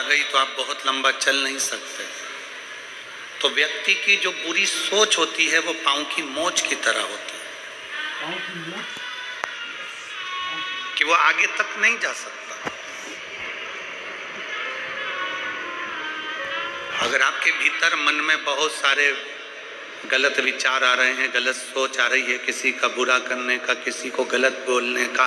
आ गई तो आप बहुत लंबा चल नहीं सकते। तो व्यक्ति की जो बुरी सोच होती है वो पांव की मोच की तरह होती है कि वो आगे तक नहीं जा सकता। अगर आपके भीतर मन में बहुत सारे गलत विचार आ रहे हैं, गलत सोच आ रही है, किसी का बुरा करने का, किसी को गलत बोलने का,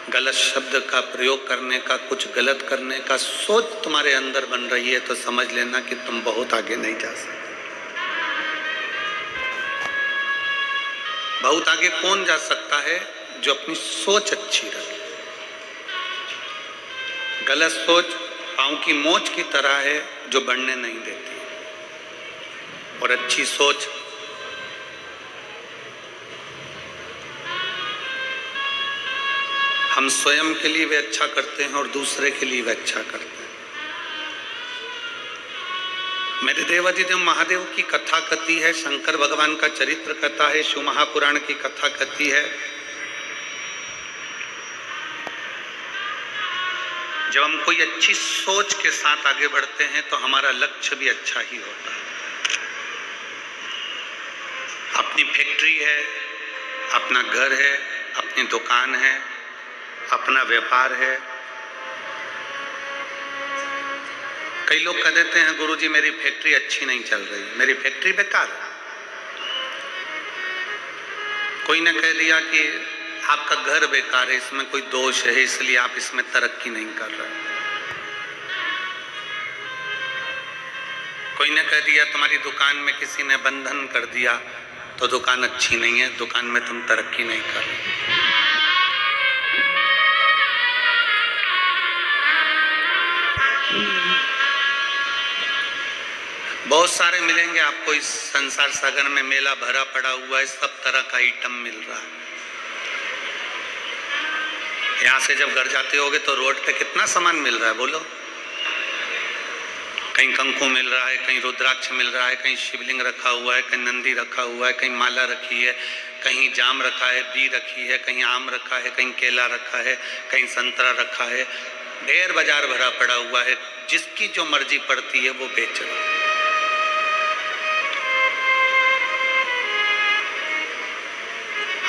गलत शब्द का प्रयोग करने का, कुछ गलत करने का सोच तुम्हारे अंदर बन रही है, तो समझ लेना कि तुम बहुत आगे नहीं जा सकते। बहुत आगे कौन जा सकता है? जो अपनी सोच अच्छी रखे। गलत सोच पांव की मोच की तरह है जो बढ़ने नहीं देती, और अच्छी सोच हम स्वयं के लिए भी अच्छा करते हैं और दूसरे के लिए भी अच्छा करते हैं। मेरे देवाधिदेव महादेव की कथा कथी है, शंकर भगवान का चरित्र कथा है, शिव महापुराण की कथा कथी है। जब हम कोई अच्छी सोच के साथ आगे बढ़ते हैं तो हमारा लक्ष्य भी अच्छा ही होता है। अपनी फैक्ट्री है, अपना घर है, अपनी दुकान है, अपना व्यापार है। कई लोग कह देते हैं गुरुजी मेरी फैक्ट्री अच्छी नहीं चल रही, मेरी फैक्ट्री बेकार है। कोई ने कह दिया कि आपका घर बेकार है, इसमें कोई दोष है, इसलिए आप इसमें तरक्की नहीं कर रहे। कोई ने कह दिया तुम्हारी दुकान में किसी ने बंधन कर दिया तो दुकान अच्छी नहीं है, दुकान में तुम तरक्की नहीं कर रहे। बहुत सारे मिलेंगे आपको इस संसार सागर में, मेला भरा पड़ा हुआ है, सब तरह का आइटम मिल रहा है। यहाँ से जब घर जाते होगे तो रोड पे कितना सामान मिल रहा है बोलो। कहीं कंकु मिल रहा है, कहीं रुद्राक्ष मिल रहा है, कहीं शिवलिंग रखा हुआ है, कहीं नंदी रखा हुआ है, कहीं माला रखी है, कहीं जाम रखा है, बी रखी है, कहीं आम रखा है, कहीं केला रखा है, कहीं संतरा रखा है। ढेर बाजार भरा पड़ा हुआ है, जिसकी जो मर्जी पड़ती है वो बेच रहा है।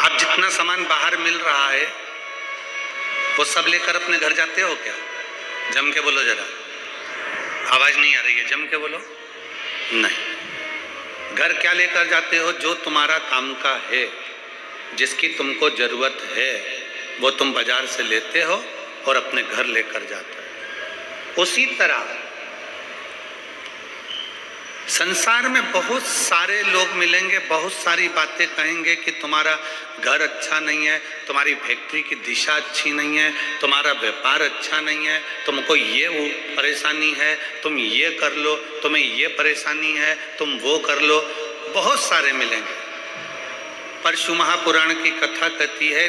आप जितना सामान बाहर मिल रहा है वो सब लेकर अपने घर जाते हो क्या? जम के बोलो जरा, आवाज नहीं आ रही है, जम के बोलो। नहीं। घर क्या लेकर जाते हो? जो तुम्हारा काम का है, जिसकी तुमको जरूरत है, वो तुम बाजार से लेते हो और अपने घर लेकर जाते हो। उसी तरह संसार में बहुत सारे लोग मिलेंगे, बहुत सारी बातें कहेंगे कि तुम्हारा घर अच्छा नहीं है, तुम्हारी फैक्ट्री की दिशा अच्छी नहीं है, तुम्हारा व्यापार अच्छा नहीं है, तुमको ये परेशानी है, तुम ये कर लो, तुम्हें ये परेशानी है, तुम वो कर लो। बहुत सारे मिलेंगे। पर शिव महापुराण की कथा कहती है,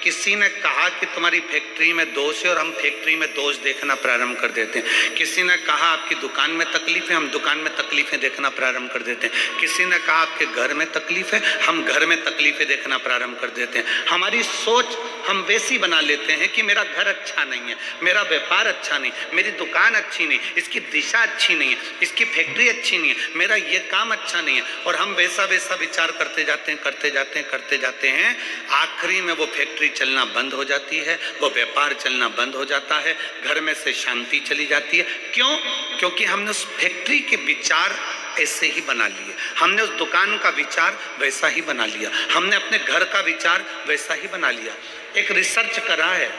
किसी ने कहा कि तुम्हारी फैक्ट्री में दोष है और हम फैक्ट्री में दोष देखना प्रारंभ कर देते हैं। किसी ने कहा आपकी दुकान में तकलीफ है, हम दुकान में तकलीफें देखना प्रारंभ कर देते हैं। किसी ने कहा आपके घर में तकलीफ है, हम घर में तकलीफें देखना प्रारंभ कर देते हैं। हमारी सोच हम वैसी बना लेते हैं कि मेरा घर अच्छा नहीं है, मेरा व्यापार अच्छा नहीं, मेरी दुकान अच्छी नहीं, इसकी दिशा अच्छी नहीं है, इसकी फैक्ट्री अच्छी नहीं है, मेरा ये काम अच्छा नहीं है, और हम वैसा वैसा विचार करते जाते हैं, करते जाते हैं, करते जाते हैं। आखिरी में वो फैक्ट्री चलना बंद हो जाती है, वो व्यापार चलना बंद हो जाता है, घर में से शांति चली जाती है। क्यों? क्योंकि हमने उस फैक्ट्री के विचार ऐसे ही बना लिए, हमने उस दुकान का विचार वैसा ही बना लिया, हमने अपने घर का विचार वैसा ही बना लिया। एक रिसर्च करा है,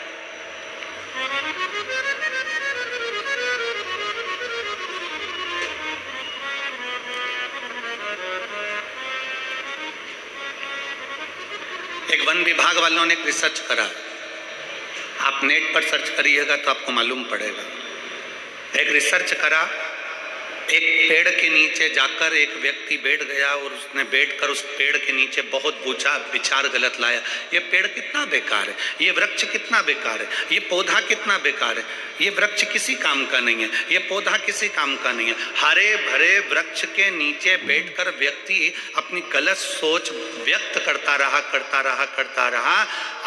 एक वन विभाग वालों ने एक रिसर्च करा, आप नेट पर सर्च करिएगा तो आपको मालूम पड़ेगा। एक रिसर्च करा, एक पेड़ के नीचे जाकर एक व्यक्ति बैठ गया और उसने बैठकर उस पेड़ के नीचे बहुत विचार गलत लाया। ये पेड़ कितना बेकार है, ये वृक्ष कितना बेकार है, ये पौधा कितना बेकार है, ये वृक्ष किसी काम का नहीं है, ये पौधा किसी काम का नहीं है। हरे भरे वृक्ष के नीचे बैठकर व्यक्ति अपनी गलत सोच व्यक्त करता रहा, करता रहा, करता रहा।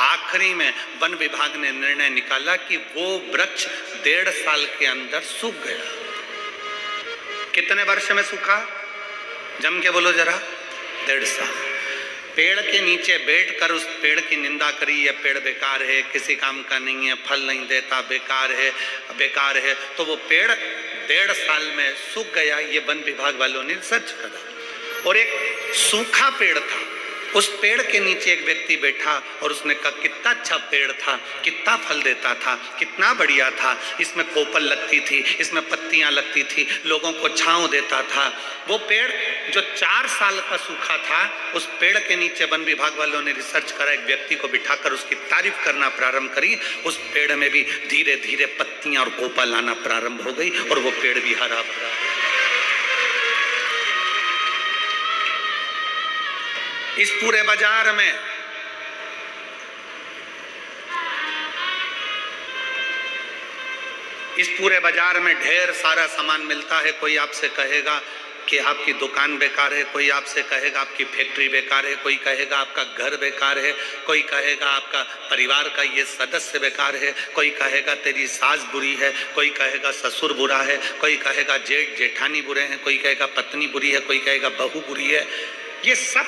आखिरी में वन विभाग ने निर्णय निकाला कि वो वृक्ष 1.5 साल के अंदर सूख गया। कितने वर्ष में सूखा? जम के बोलो जरा। 1.5 साल। पेड़ के नीचे बैठकर उस पेड़ की निंदा करी, यह पेड़ बेकार है, किसी काम का नहीं है, फल नहीं देता, बेकार है, बेकार है। तो वो पेड़ 1.5 साल में सूख गया। ये वन विभाग वालों ने रिसर्च करा। और एक सूखा पेड़ था, उस पेड़ के नीचे एक व्यक्ति बैठा और उसने कहा कितना अच्छा पेड़ था, कितना फल देता था, कितना बढ़िया था, इसमें कोपल लगती थी, इसमें पत्तियां लगती थी, लोगों को छांव देता था। वो पेड़ जो 4 साल का सूखा था, उस पेड़ के नीचे वन विभाग वालों ने रिसर्च करा, एक व्यक्ति को बिठाकर उसकी तारीफ करना प्रारंभ करी। उस पेड़ में भी धीरे धीरे पत्तियां और कोपल आना प्रारंभ हो गई और वो पेड़ भी हरा भरा। इस पूरे बाजार में ढेर सारा सामान मिलता है। कोई आपसे कहेगा कि आपकी दुकान बेकार है, कोई आपसे कहेगा आपकी फैक्ट्री बेकार है, कोई कहेगा आपका घर बेकार है, कोई कहेगा आपका परिवार का ये सदस्य बेकार है, कोई कहेगा तेरी सास बुरी है, कोई कहेगा ससुर बुरा है, कोई कहेगा जेठ जेठानी बुरे हैं, कोई कहेगा पत्नी बुरी है, कोई कहेगा बहू बुरी है। ये सब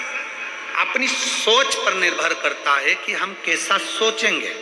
अपनी सोच पर निर्भर करता है कि हम कैसा सोचेंगे।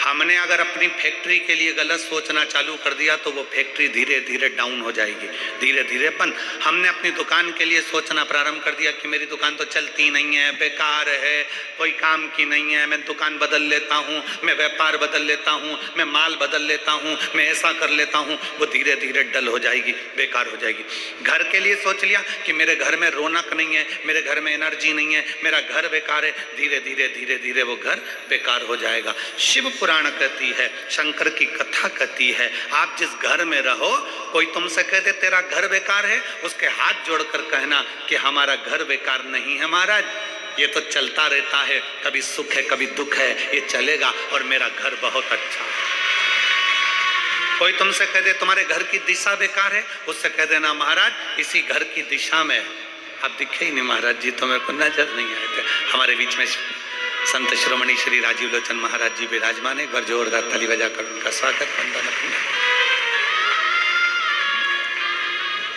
हमने अगर अपनी फैक्ट्री के लिए गलत सोचना चालू कर दिया तो वो फैक्ट्री धीरे धीरे डाउन हो जाएगी, धीरे धीरे बंद। हमने अपनी दुकान के लिए सोचना प्रारंभ कर दिया कि मेरी दुकान तो चलती नहीं है, बेकार है, कोई काम की नहीं है, मैं दुकान बदल लेता हूँ, मैं व्यापार बदल लेता हूँ, मैं माल बदल लेता हूँ, मैं ऐसा कर लेता हूँ, वो धीरे धीरे डल हो जाएगी, बेकार हो जाएगी। घर के लिए सोच लिया कि मेरे घर में रौनक नहीं है, मेरे घर में एनर्जी नहीं है, मेरा घर बेकार है, धीरे धीरे धीरे धीरे वो घर बेकार हो जाएगा। शिव पुराण कहती है, शंकर की कथा कहती है, आप जिस घर में रहो, कोई तुमसे कह दे तेरा घर बेकार है, उसके हाथ जोड़कर कहना कि हमारा घर बेकार नहीं है महाराज, ये तो चलता रहता है, कभी सुख है कभी दुख है, ये चलेगा और मेरा घर बहुत अच्छा है। कोई तुमसे कह दे तुम्हारे घर की दिशा बेकार है, उससे कह देना महाराज इसी घर की दिशा में आप दिखे ही नहीं महाराज जी, तो मेरे को नजर नहीं आए थे। हमारे बीच में संत श्रोमणी श्री राजीव लोचन महाराज जी विराजमान है। एक बार जोरदार ताली बजाकर उनका स्वागत वंदन।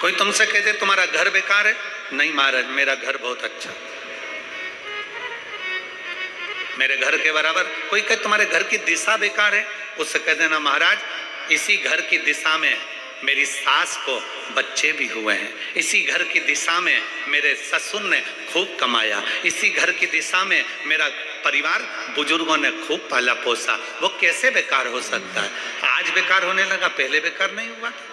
कोई तुमसे कह दे तुम्हारा घर बेकार है, नहीं महाराज मेरा घर बहुत अच्छा, मेरे घर के बराबर। कोई कहे तुम्हारे घर की दिशा बेकार है, उससे कह देना महाराज इसी घर की दिशा में मेरी सास को बच्चे भी हुए हैं, इसी घर की दिशा में मेरे ससुर ने खूब कमाया, इसी घर की दिशा में मेरा परिवार बुजुर्गों ने खूब पाला पोसा। वो कैसे बेकार हो सकता है? आज बेकार होने लगा, पहले बेकार नहीं हुआ था।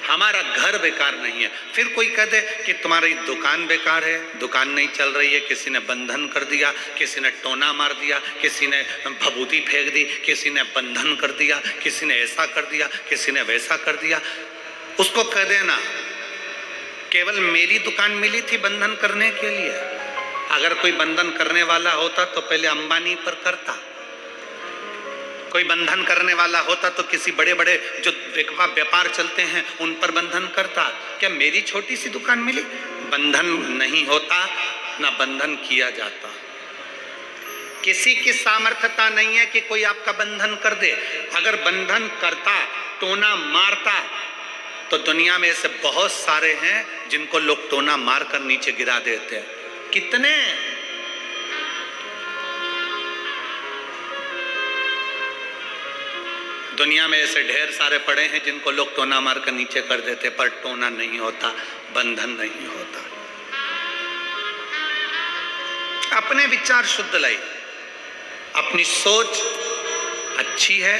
हमारा घर बेकार नहीं है। फिर कोई कह दे कि तुम्हारी दुकान बेकार है, दुकान नहीं चल रही है, किसी ने बंधन कर दिया, किसी ने टोना मार दिया, किसी ने भभूति फेंक दी, किसी ने बंधन कर दिया, किसी ने ऐसा कर दिया, किसी ने वैसा कर दिया। उसको कह देना केवल मेरी दुकान मिली थी बंधन करने के लिए, अगर कोई बंधन करने वाला होता तो पहले अंबानी पर करता, कोई बंधन करने वाला होता तो किसी बड़े बड़े जो व्यापार चलते हैं उन पर बंधन करता। क्या मेरी छोटी सी दुकान मिली? बंधन नहीं होता, ना बंधन किया जाता। किसी की सामर्थ्यता नहीं है कि कोई आपका बंधन कर दे। अगर बंधन करता, टोना मारता, तो दुनिया में ऐसे बहुत सारे हैं जिनको लोग टोना मारकर नीचे गिरा देते हैं। कितने दुनिया में ऐसे ढेर सारे पड़े हैं जिनको लोग टोना मारकर नीचे कर देते, पर टोना नहीं होता, बंधन नहीं होता। अपने विचार शुद्ध लाई, अपनी सोच अच्छी है।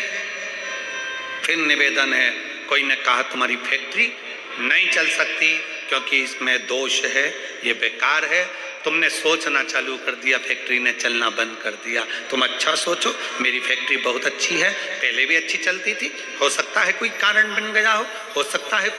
फिर निवेदन है, कोई ने कहा तुम्हारी फैक्ट्री नहीं चल सकती क्योंकि इसमें दोष है, ये बेकार है। तुमने सोचना चालू कर दिया, फैक्ट्री ने चलना बंद कर दिया। तुम अच्छा सोचो, मेरी फैक्ट्री बहुत अच्छी है, पहले भी अच्छी चलती थी, हो सकता है कोई कारण बन गया हो सकता है